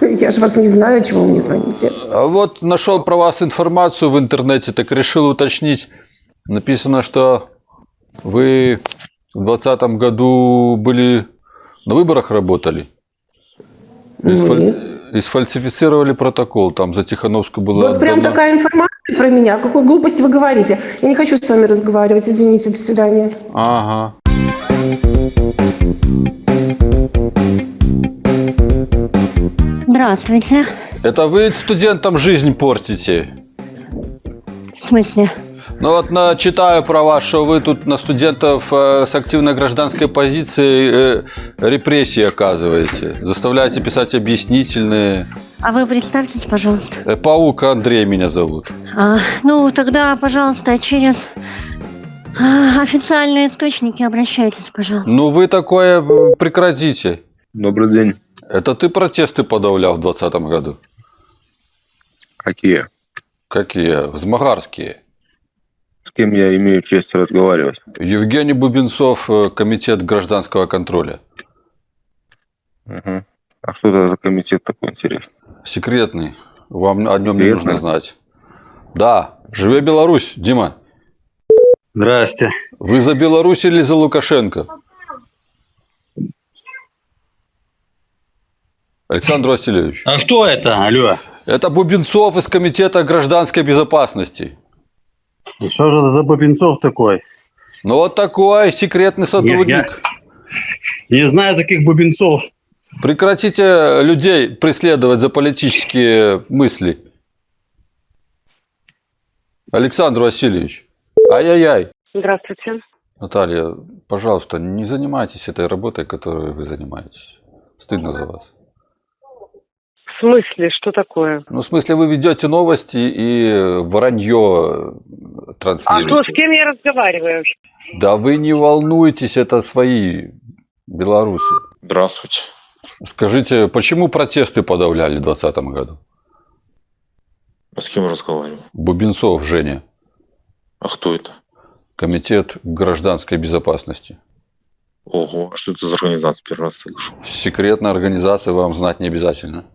Я же вас не знаю, чего вы мне звоните. А вот нашел про вас информацию в интернете, так решил уточнить. Написано, что вы в 2020 году были на выборах работали. И сфальсифицировали протокол. Там за Тихановскую было Вот прям такая информация про меня. Какую глупость вы говорите? Я не хочу с вами разговаривать. Извините, до свидания. Ага. Здравствуйте. Это вы студентам жизнь портите? В смысле? Ну вот читаю про вас, что вы тут на студентов с активной гражданской позицией репрессии оказываете. Заставляете писать объяснительные. А вы представьтесь, пожалуйста. Паук Андрей меня зовут. Ну, тогда, пожалуйста, через официальные источники обращайтесь, пожалуйста. Ну вы такое прекратите. Добрый день. Это ты протесты подавлял в 2020 году? Какие? Какие? Взмагарские. С кем я имею честь разговаривать? Евгений Бубенцов, комитет гражданского контроля. Угу. А что это за комитет такой интересный? Секретный. Вам о нем не нужно знать. Да. Живе Беларусь, Дима. Здрасте. Вы за Беларусь или за Лукашенко? Александр Васильевич. А кто это? Алло. Это Бубенцов из комитета гражданской безопасности. И что же за Бубенцов такой? Ну вот такой секретный сотрудник. Я не знаю таких Бубенцов. Прекратите людей преследовать за политические мысли. Александр Васильевич. Ай-яй-яй. Здравствуйте. Наталья, пожалуйста, не занимайтесь этой работой, которой вы занимаетесь. Стыдно за вас. В смысле? Что такое? Ну, в смысле, вы ведете новости и вранье транслируете. А кто, с кем я разговариваю? Да вы не волнуйтесь, это свои белорусы. Здравствуйте. Скажите, почему протесты подавляли в 2020 году? А с кем разговариваю? Бубенцов Женя. А кто это? Комитет гражданской безопасности. Ого, а что это за организация? Первый раз слышу. Секретная организация, вам знать не обязательно.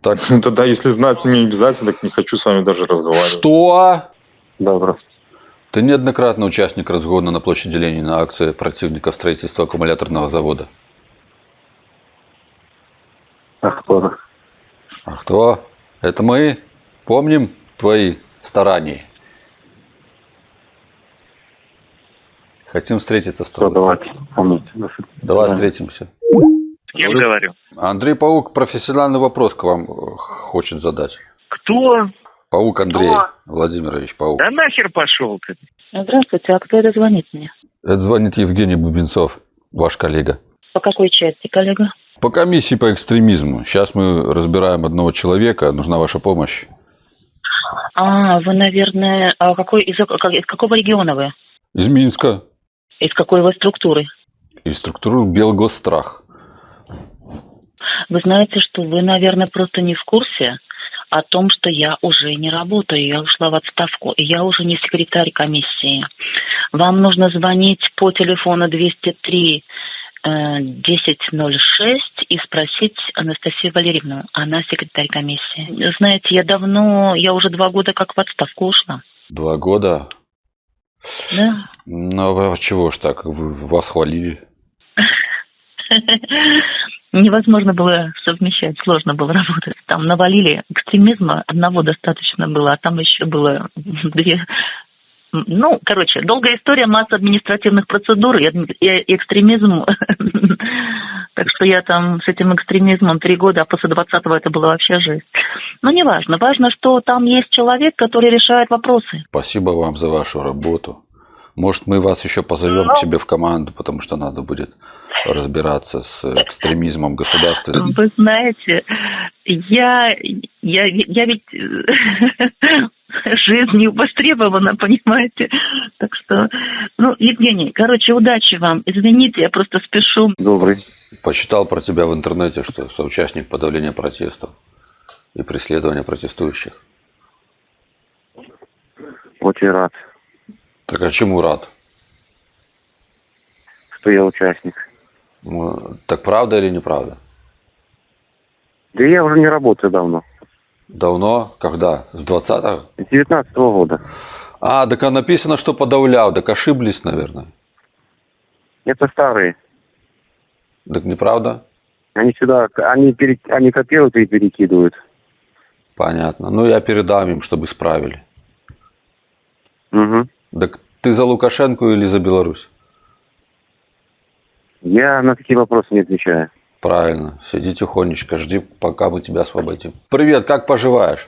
Так. Тогда, если знать не обязательно, так не хочу с вами даже разговаривать. Что? Добро. Ты неоднократно участник разгона на площади Ленина акции противников строительства аккумуляторного завода. А кто? А кто? Это мы помним твои старания. Хотим встретиться с тобой. Давайте, помните. Давай встретимся. С кем говорю? Андрей Паук профессиональный вопрос к вам хочет задать. Кто? Паук Андрей Владимирович Паук. Да нахер пошел ты. Здравствуйте, а кто это звонит мне? Это звонит Евгений Бубенцов, ваш коллега. По какой части, коллега? По комиссии по экстремизму. Сейчас мы разбираем одного человека, нужна ваша помощь. Вы, наверное, из какого региона вы? Из Минска. Из какой вы структуры? Из структуры Белгосстрах. Вы знаете, что вы, наверное, просто не в курсе о том, что я уже не работаю, я ушла в отставку, и я уже не секретарь комиссии. Вам нужно звонить по телефону 203 1006 и спросить Анастасию Валерьевну. Она секретарь комиссии. Знаете, я уже 2 года как в отставку ушла. 2 года? Да. Ну, а чего ж так? Вас хвалили. Невозможно было совмещать, сложно было работать. Там навалили экстремизма, одного достаточно было, а там еще было 2. Ну, короче, долгая история, масса административных процедур и экстремизм. Так что я там с этим экстремизмом 3 года, а после 20-го это была вообще жизнь. Но не важно. Важно, что там есть человек, который решает вопросы. Спасибо вам за вашу работу. Может, мы вас еще позовем к себе в команду, потому что надо будет разбираться с экстремизмом государства. Вы знаете, я ведь жизнью востребована, понимаете? Так что, Евгений, удачи вам. Извините, я просто спешу. Добрый. Почитал про тебя в интернете, что соучастник подавления протестов и преследования протестующих. Очень рад, Так а чему рад? что я участник. Так правда или неправда? Да я уже не работаю давно. Давно? Когда? С 20-го? С 19-го года. А, так написано, что подавлял. Так ошиблись, наверное. Это старые. Так неправда? Они сюда, они копируют и перекидывают. Понятно. Ну, я передам им, чтобы исправили. Угу. Так ты за Лукашенко или за Беларусь? Я на такие вопросы не отвечаю. Правильно. Сиди тихонечко, жди, пока мы тебя освободим. Привет, как поживаешь?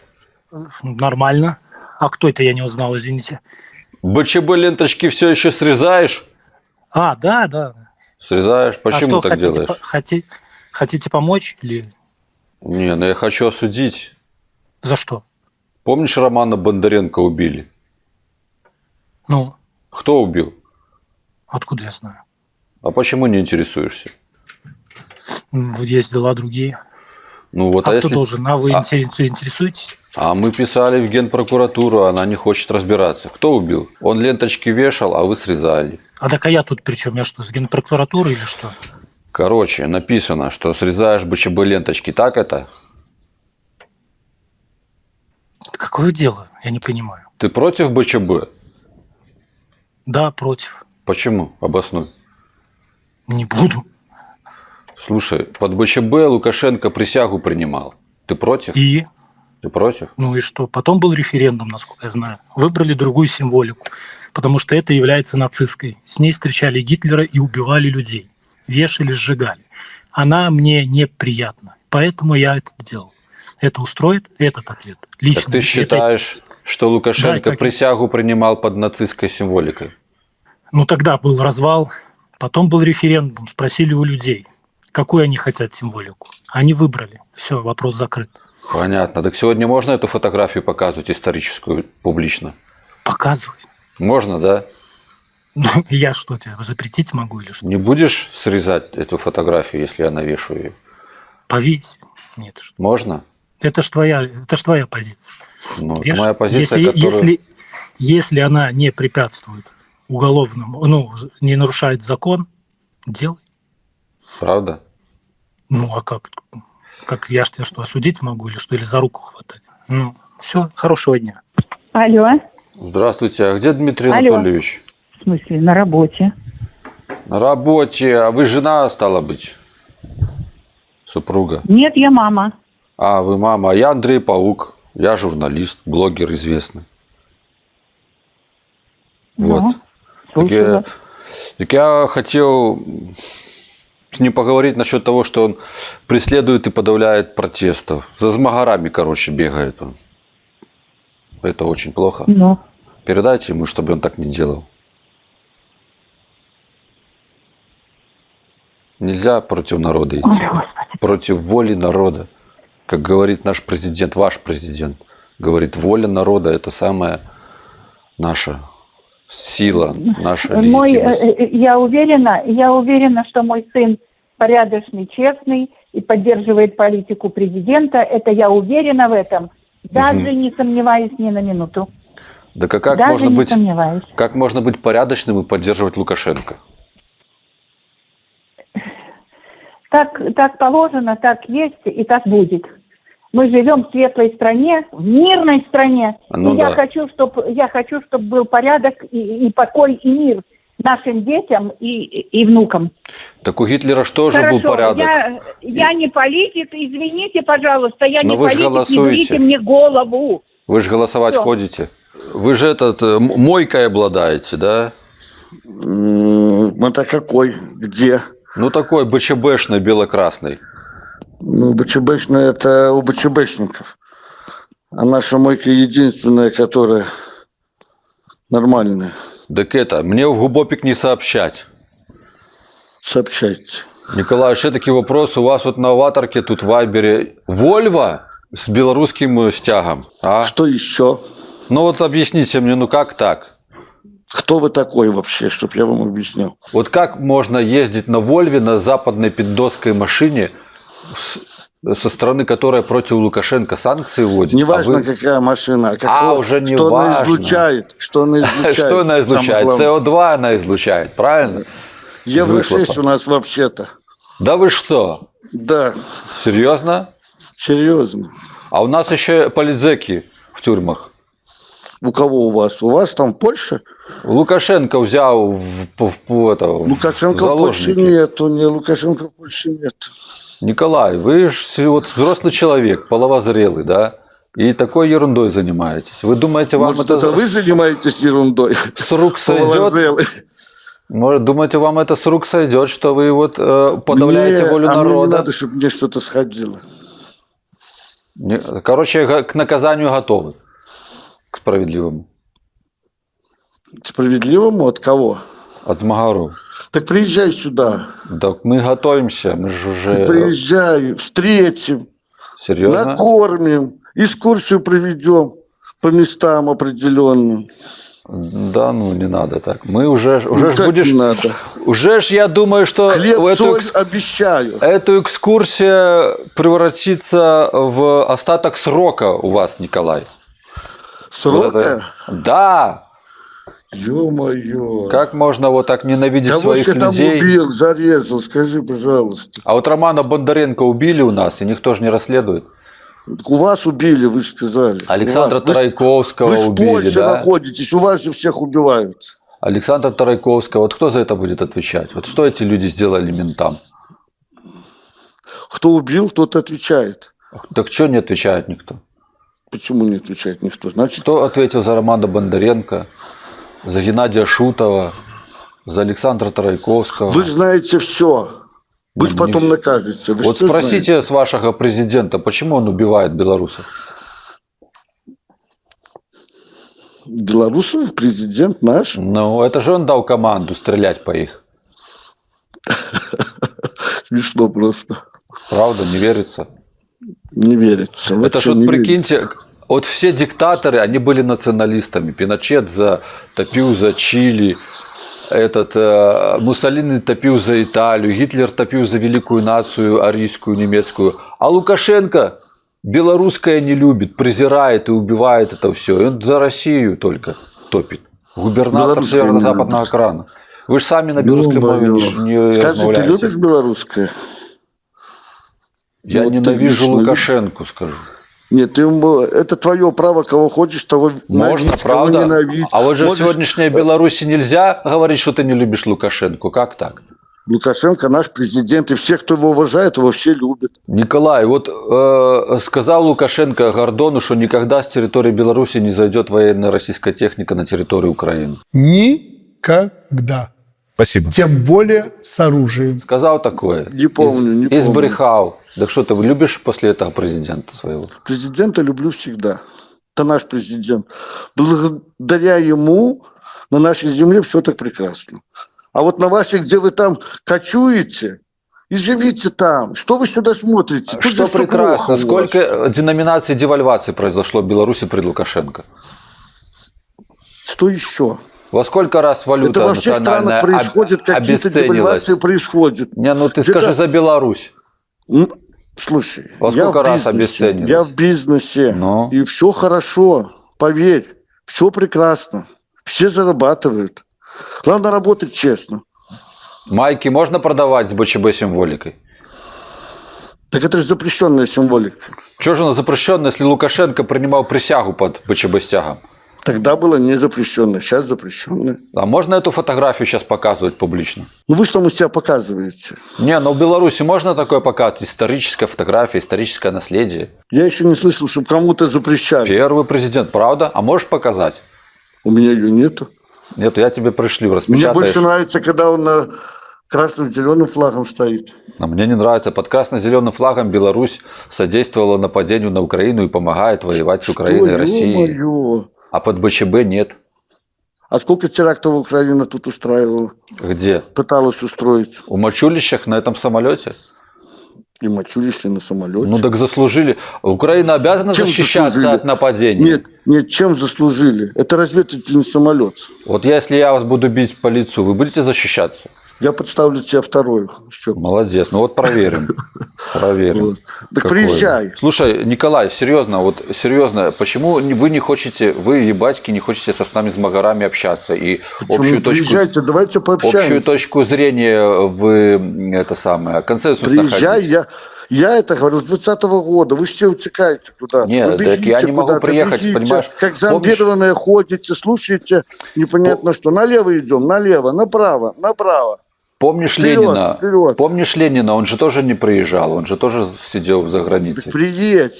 Нормально. А кто это, я не узнал, извините. БЧБ ленточки все еще срезаешь? А, да. Срезаешь? Почему а что, так делаешь? Хотите помочь или Не, ну я хочу осудить. за что? Помнишь, Романа Бондаренко убили? Ну, Кто убил? откуда я знаю? А почему не интересуешься? Есть дела другие. Ну вот, А кто если... должен? А вы интересуетесь? А мы писали в Генпрокуратуру, она не хочет разбираться. Кто убил? Он ленточки вешал, а вы срезали. А так я тут при чем? Я что, с Генпрокуратуры или что? Короче, написано, что срезаешь БЧБ ленточки. Так это? Какое дело? Я не понимаю. Ты против БЧБ? Да, против. Почему? Обоснуй. Не буду. Слушай, под БЧБ Лукашенко присягу принимал. Ты против? И? Ты против? Ну и что? Потом был референдум, насколько я знаю. Выбрали другую символику, потому что это является нацистской. С ней встречали Гитлера и убивали людей. Вешали, сжигали. Она мне неприятна. Поэтому я это делал. Это устроит этот ответ? Лично. Так ты считаешь, что Лукашенко Да, присягу принимал под нацистской символикой? Ну тогда был развал, потом был референдум, спросили у людей, какую они хотят символику. Они выбрали. Все, вопрос закрыт. Понятно. Так сегодня можно эту фотографию показывать историческую публично? Показывай. Можно, да? Ну, я что, тебе запретить могу или что? Не будешь срезать эту фотографию, если я навешу ее? Повесь. Нет, что? Можно? Это ж твоя позиция. Ну, это Видишь, моя позиция, если она не препятствует уголовному, не нарушает закон, делай. Правда? Ну, а как? Как я ж тебя что, осудить могу или что, или за руку хватать? Ну, все, хорошего дня. Алло. Здравствуйте. А где Дмитрий Алло. Анатольевич? В смысле, на работе. На работе. А вы жена, стала быть? Супруга? Нет, я мама. А, вы мама. А я Андрей Паук. Я журналист, блогер известный. Вот. Слушаю. Так я хотел с ним поговорить насчет того, что он преследует и подавляет протестов. За змагарами, короче, бегает он. Это очень плохо. Ну, Передайте ему, чтобы он так не делал. Нельзя против народа идти. Ой, Господи. Против воли народа. Как говорит наш президент, ваш президент. Говорит, воля народа – это самая наша сила, наша легитимность. Я уверена, что мой сын порядочный, честный и поддерживает политику президента. Это я уверена в этом. Даже не сомневаюсь ни на минуту. Да как Даже можно не быть, сомневаюсь. как можно быть порядочным и поддерживать Лукашенко? Так положено, так есть и так будет. Мы живем в светлой стране, в мирной стране. Ну и да. я хочу, чтобы был порядок и покой, и мир нашим детям и внукам. Так у Гитлера же тоже Хорошо, был порядок. я не политик, извините, пожалуйста, я Но не вы ж политик, не голосуете. дурите мне голову. Вы же голосовать Всё. ходите. Вы же мойкой обладаете, да? Это какой? Где? Ну, такой БЧБшный, бело-красный. Ну, БЧБшная – это у БЧБшников. А наша мойка единственная, которая нормальная. Так мне в Губопик не сообщать. Сообщайте. Николай, еще такие вопросы. У вас вот на аватарке тут в Вайбере Вольво с белорусским стягом. А? Что еще? Ну вот объясните мне, как так? Кто вы такой вообще, чтобы я вам объяснил? Вот как можно ездить на Вольве, на западной пиддосской машине, со стороны которой против Лукашенко санкции вводит? Неважно, какая машина. Уже не что важно. Она излучает. Что она излучает. Что она излучает? СО2 она излучает, правильно? Евро-6 у нас вообще-то. Да вы что? Да. Серьезно? Серьезно. А у нас еще политзеки в тюрьмах. У кого у вас? У вас там Польша? Лукашенко взял в Лукашенко в Польше заложники. нету, не Лукашенко в Польше нет. Николай, вы же вот взрослый человек, половозрелый, да? И такой ерундой занимаетесь. Вы думаете, вам Может, это это вы занимаетесь ерундой? с рук сойдет? Половозрелый. Может, думаете, вам это с рук сойдет, что вы вот подавляете волю Мне не народа? надо, чтобы мне что-то сходило. Короче, к наказанию готовы. К справедливому. Справедливому от кого? От Змагару. Так приезжай сюда. Так мы готовимся, мы же уже... Приезжай, встретим, Серьезно? накормим, экскурсию проведем по местам определенным. Да, ну не надо так. Мы уже ж Как будешь... не надо? Уже ж я думаю, что Хлеб, соль обещаю. эту экскурсия превратится в остаток срока у вас, Николай. Срока? Вот это- Да. Ё-моё. Как можно вот так ненавидеть Кого своих ты там людей? убил, зарезал, скажи, пожалуйста. А вот Романа Бондаренко убили у нас, и никто же не расследует. У вас убили, вы же сказали. Александра У вас. Тарайковского Вы ж в убили, Польше да? находитесь, у вас же всех убивают. Александра Тарайковского. Вот кто за это будет отвечать? Вот что эти люди сделали ментам? Кто убил, тот отвечает. Так что не отвечает никто? Почему не отвечает никто? Значит, Кто ответил за Романа Бондаренко, за Геннадия Шутова, за Александра Тарайковского? вы же знаете все. Вы же Ну, не потом всё. накажете. Вы Вот что спросите знаете? с вашего президента, почему он убивает белорусов? Белорусов президент наш. Ну, это же он дал команду стрелять по их. Смешно просто. Правда, не верится? Не верится. Вот Это что ж вот не прикиньте, вот все диктаторы, они были националистами. Пиночет топил за Чили, Муссолини топил за Италию, Гитлер топил за великую нацию арийскую, немецкую. А Лукашенко белорусское не любит, презирает и убивает это все. И он за Россию только топит. Губернатор Белорусское не северо-западного крана. Вы же сами на белорусской мове Ё-моё. не Скажи, ты размовляете. любишь белорусское? Я Вот ты ненавижу лично Лукашенко, скажу. Нет, это твое право, кого хочешь, того Можно, ненавидь, кого правда? ненавидь. А вот же Можешь- в сегодняшней Беларуси нельзя говорить, что ты не любишь Лукашенко. Как так? Лукашенко наш президент, и все, кто его уважает, его все любят. Николай, вот сказал Лукашенко Гордону, что никогда с территории Беларуси не зайдет военная российская техника на территорию Украины. Никогда. Спасибо. Тем более с оружием. Сказал такое. Не помню, не И помню. сбрехал. Так что ты любишь после этого президента своего? Президента люблю всегда. Это наш президент. Благодаря ему на нашей земле все так прекрасно. А вот на вашей, где вы там кочуете, и живите там. Что вы сюда смотрите? Тут Что же всё прекрасно. плохо у вас. Сколько деноминаций девальвации произошло в Беларуси при Лукашенко? Что еще? Во сколько раз валюта Это во всех национальная странах происходят какие-то обесценилась? девальвации, происходят. Не, ну ты Где-то- скажи за Беларусь. Слушай, Во я сколько в раз бизнесе, обесценилось? я в бизнесе, Ну? и все хорошо, поверь, все прекрасно, все зарабатывают. Главное работать честно. Майки можно продавать с БЧБ символикой? Так это же запрещенная символика. Чего же она запрещенная, если Лукашенко принимал присягу под БЧБ стягом? Тогда было не запрещенное, сейчас запрещенное. А можно эту фотографию сейчас показывать публично? Ну вы что там у себя показываете? Не, но в Беларуси можно такое показывать? Историческая фотография, историческое наследие. Я еще не слышал, чтобы кому-то запрещали. Первый президент, правда? А можешь показать? У меня ее нету. Нет, я тебе пришлю, Мне распечатаешь. больше нравится, когда он на красным-зеленым флагом стоит. А мне не нравится. Под красно-зеленым флагом Беларусь содействовала нападению на Украину и помогает воевать с Украиной и Россией. Ё-моё. А под БЧБ нет. А сколько терактов Украина тут устраивала? Где? Пыталась устроить. У Мачулищах на этом самолете? И мочулище на самолете. Ну так заслужили. Украина обязана Чем защищаться заслужили? от нападений. Нет, чем заслужили? Это разведывательный самолет. Вот если я вас буду бить по лицу, вы будете защищаться? Я подставлю тебе второй. Что? Молодец. Ну вот проверим. Проверим. Вот. Так Какой. приезжай. Слушай, Николай, серьезно, почему вы не хотите, вы, ебатьки, не хотите со нами с магарами общаться и Почему? Приезжайте, давайте пообщаемся. общую точку зрения вы консенсус Приезжай, находить? Я это говорю с 2020 года. Вы все утекаете куда-то. Нет, Вы так я бегите не могу куда-то, приехать, бегите. понимаешь? Как Помнишь- зомбированные ходите, слушаете непонятно что. Налево идем, налево, направо, направо. Помнишь Вперед, Ленина? вперед. Помнишь Ленина? Он же тоже не приезжал, он же тоже сидел за границей. Приедь.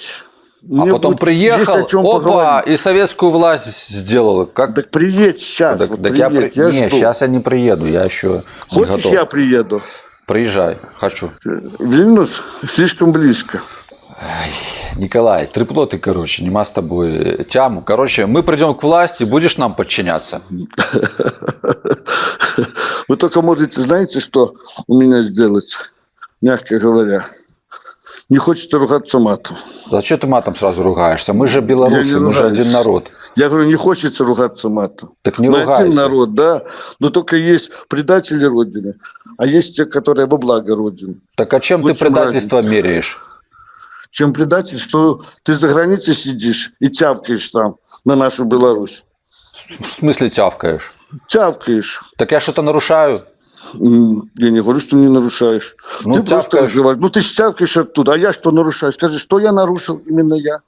А Мне потом будет приехал, есть о чем опа, поговорить. и советскую власть сделал. Как? Так приедь сейчас. Так, вот так я приедь, я не, жду. сейчас я не приеду, я еще не Хочешь, готов. я приеду? Приезжай, хочу. Вильнюс слишком близко. Николай, трепло ты, короче, нема с тобой тяму. Короче, мы придем к власти, будешь нам подчиняться? Вы только можете, знаете, что у меня сделать, мягко говоря? Не хочется ругаться матом. Зачем ты матом сразу ругаешься? Мы же Я белорусы, не мы же ругаюсь. один народ. Я говорю, не хочется ругаться матом. Так не Мы один ругайся. народ, да, но только есть предатели Родины, а есть те, которые во благо Родины. Так а чем Вот ты в чем предательство разница. меряешь? Чем предатель, что ты за границей сидишь и тявкаешь там на нашу Беларусь. В смысле тявкаешь? Тявкаешь. Так я что-то нарушаю? Я не говорю, что не нарушаешь. Ну, ты просто тявкаешь. разговариваешь. Ну, ты ж тявкаешь оттуда, а я что нарушаю? Скажи, что я нарушил, именно я?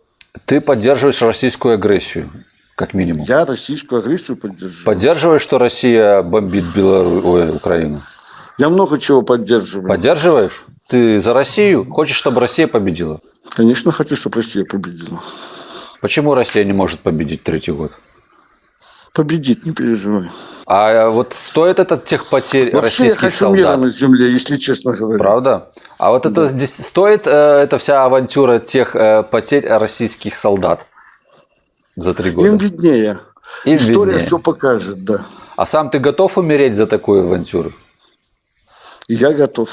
Ты поддерживаешь российскую агрессию, как минимум. Я российскую агрессию поддерживаю. Поддерживаешь, что Россия бомбит Украину? Я много чего поддерживаю. Поддерживаешь? Ты за Россию? Хочешь, чтобы Россия победила? Конечно, хочу, чтобы Россия победила. Почему Россия не может победить третий год? Победит, не переживай. А вот стоит это тех потерь Вообще я российских хочу мира солдат? на земле, если честно говоря. Правда? А вот это здесь стоит эта вся авантюра тех потерь российских солдат за 3 года? Им виднее. Им История виднее. все покажет, да. А сам ты готов умереть за такую авантюру? И я готов.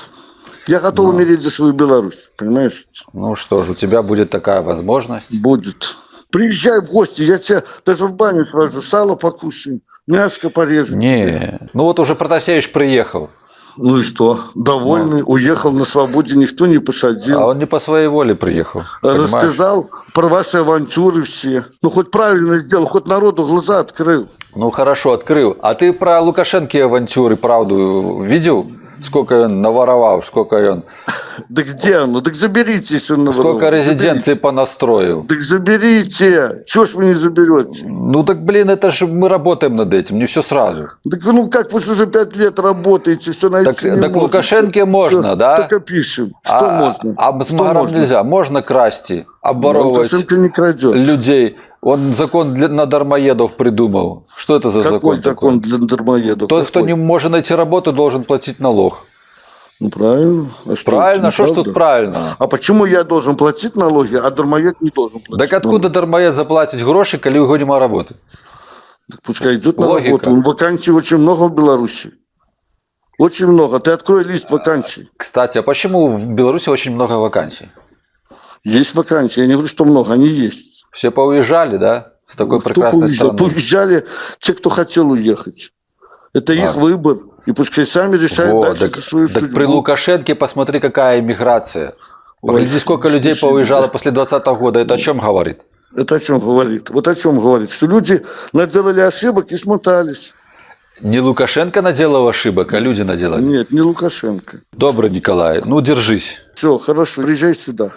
Я готов умереть за свою Беларусь, понимаешь? Ну что ж, у тебя будет такая возможность. Будет. Приезжай в гости, я тебя даже в баню свожу, сало покушаем, мяско порежем. Не, ну вот уже Протасевич приехал, Ну и что? Довольный, уехал на свободе, никто не посадил. а он не по своей воле приехал. Понимаешь? Рассказал про ваши авантюры все. Ну, хоть правильно сделал, хоть народу глаза открыл. Ну хорошо, открыл. А ты про Лукашенко авантюры правду видел? Сколько он наворовал, сколько он... Да где оно? Так заберите, если он наворовал. Сколько резиденций понастроил. Так заберите. Чего ж вы не заберете? Ну так, блин, это же мы работаем над этим, не все сразу. Так ну как, вы же уже 5 лет работаете, все найти Так, не так можете. Лукашенко можно, Всё, да? Только пишем. Что можно? А с Что Магаром можно? нельзя. Можно красти, обворовывать Лукашенко не крадет. людей. Он закон на дармоедов придумал. Что это за Какой закон закон такой? для дармоедов? Тот, кто Какой? не может найти работу, должен платить налог. Ну, правильно. А что, Правильно? это Что ж неправда? тут правильно? А почему я должен платить налоги, а дармоед не должен платить? Так откуда дармоед заплатить гроши, коли у него нема работы? Так пускай идет на Логика. работу. Вакансий очень много в Беларуси. Очень много. Ты открой лист вакансий. Кстати, а почему в Беларуси очень много вакансий? Есть вакансии. Я не говорю, что много, они есть. Все поуезжали, да? С такой Кто прекрасной поуезжал? страны. Поуезжали те, кто хотел уехать. Это их Ладно. выбор. И пускай сами решают Вот, дальше так, за свою так судьбу. при Лукашенке посмотри, какая иммиграция. Погляди, сколько не людей смеши поуезжало меня. после 2020 года. Это о чем говорит? Это о чем говорит? Вот о чем говорит. Что люди наделали ошибок и смотались. Не Лукашенко наделал ошибок, а люди наделали. Нет, не Лукашенко. Добрый, Николай. Ну, держись. Все, хорошо, приезжай сюда.